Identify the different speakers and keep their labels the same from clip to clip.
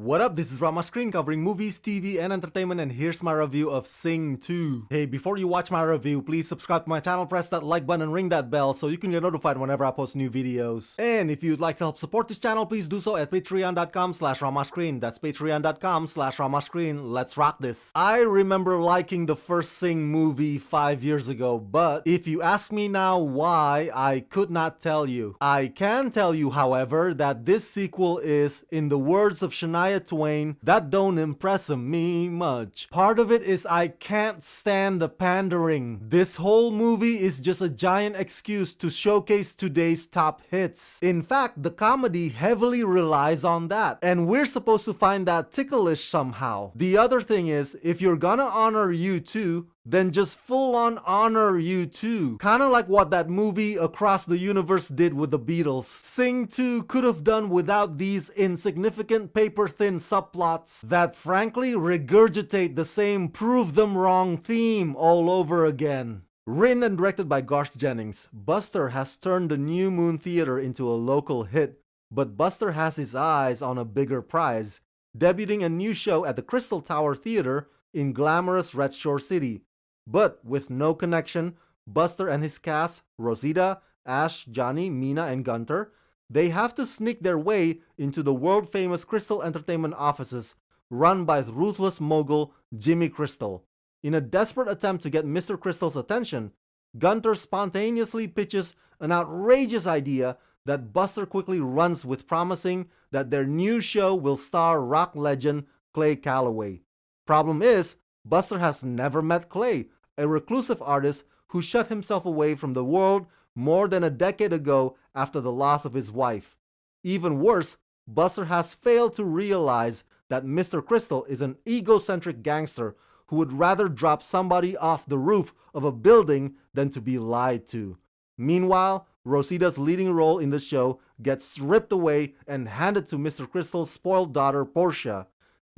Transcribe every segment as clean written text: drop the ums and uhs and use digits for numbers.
Speaker 1: What up, this is Rama Screen covering movies, TV, and entertainment, and here's my review of Sing 2. Hey, before you watch my review, please subscribe to my channel, press that like button, and ring that bell so you can get notified whenever I post new videos. And if you'd like to help support this channel, please do so at patreon.com/ramascreen. That's patreon.com/ramascreen. Let's rock this. I remember liking the first Sing movie 5 years ago, but if you ask me now why, I could not tell you. I can tell you, however, that this sequel is, in the words of Shania Twain, that don't impress me much. Part of it is I can't stand the pandering. This whole movie is just a giant excuse to showcase today's top hits. In fact, the comedy heavily relies on that, and we're supposed to find that ticklish somehow. The other thing is, if you're gonna honor U2, then just full on honor U2. Kinda like what that movie Across the Universe did with the Beatles. Sing 2 could have done without these insignificant paper-thin subplots that frankly regurgitate the same prove them wrong theme all over again. Written and directed by Garth Jennings, Buster has turned the New Moon Theater into a local hit, but Buster has his eyes on a bigger prize, debuting a new show at the Crystal Tower Theater in glamorous Red Shore City. But with no connection, Buster and his cast, Rosita, Ash, Johnny, Mina, and Gunter, they have to sneak their way into the world-famous Crystal Entertainment offices run by ruthless mogul Jimmy Crystal. In a desperate attempt to get Mr. Crystal's attention, Gunter spontaneously pitches an outrageous idea that Buster quickly runs with, promising that their new show will star rock legend Clay Calloway. Problem is, Buster has never met Clay, a reclusive artist who shut himself away from the world more than a decade ago after the loss of his wife. Even worse, Buster has failed to realize that Mr. Crystal is an egocentric gangster who would rather drop somebody off the roof of a building than to be lied to. Meanwhile, Rosita's leading role in the show gets ripped away and handed to Mr. Crystal's spoiled daughter, Portia.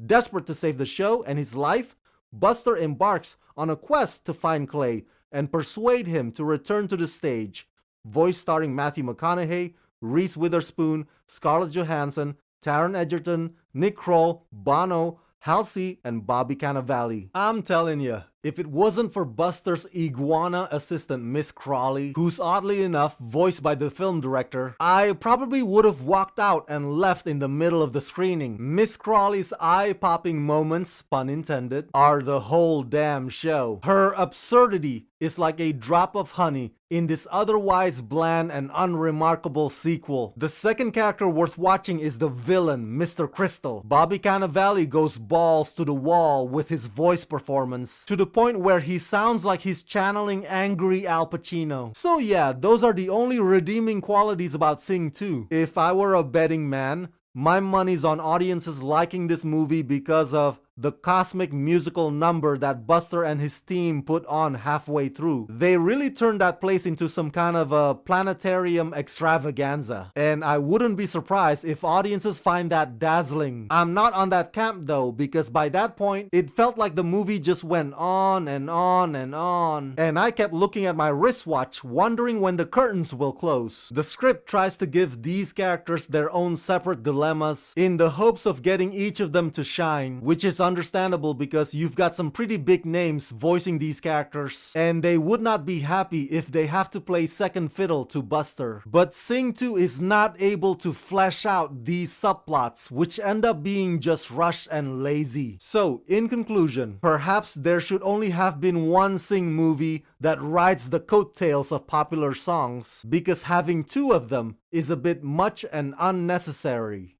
Speaker 1: Desperate to save the show and his life, Buster embarks on a quest to find Clay and persuade him to return to the stage. Voice starring Matthew McConaughey, Reese Witherspoon, Scarlett Johansson, Taron Egerton, Nick Kroll, Bono, Halsey, and Bobby Cannavale. I'm telling ya, if it wasn't for Buster's iguana assistant Miss Crawley, who's oddly enough voiced by the film director, I probably would have walked out and left in the middle of the screening. Miss Crawley's eye-popping moments, pun intended, are the whole damn show. Her absurdity is like a drop of honey in this otherwise bland and unremarkable sequel. The second character worth watching is the villain, Mr. Crystal. Bobby Cannavale goes balls to the wall with his voice performance, to the point where he sounds like he's channeling angry Al Pacino. So yeah, those are the only redeeming qualities about Sing 2. If I were a betting man, my money's on audiences liking this movie because of the cosmic musical number that Buster and his team put on halfway through. They really turned that place into some kind of a planetarium extravaganza. And I wouldn't be surprised if audiences find that dazzling. I'm not on that camp though, because by that point, it felt like the movie just went on and on and on. And I kept looking at my wristwatch, wondering when the curtains will close. The script tries to give these characters their own separate dilemmas in the hopes of getting each of them to shine, which is understandable because you've got some pretty big names voicing these characters, and they would not be happy if they have to play second fiddle to Buster. But Sing 2 is not able to flesh out these subplots, which end up being just rushed and lazy. So, in conclusion, perhaps there should only have been one Sing movie that rides the coattails of popular songs, because having two of them is a bit much and unnecessary.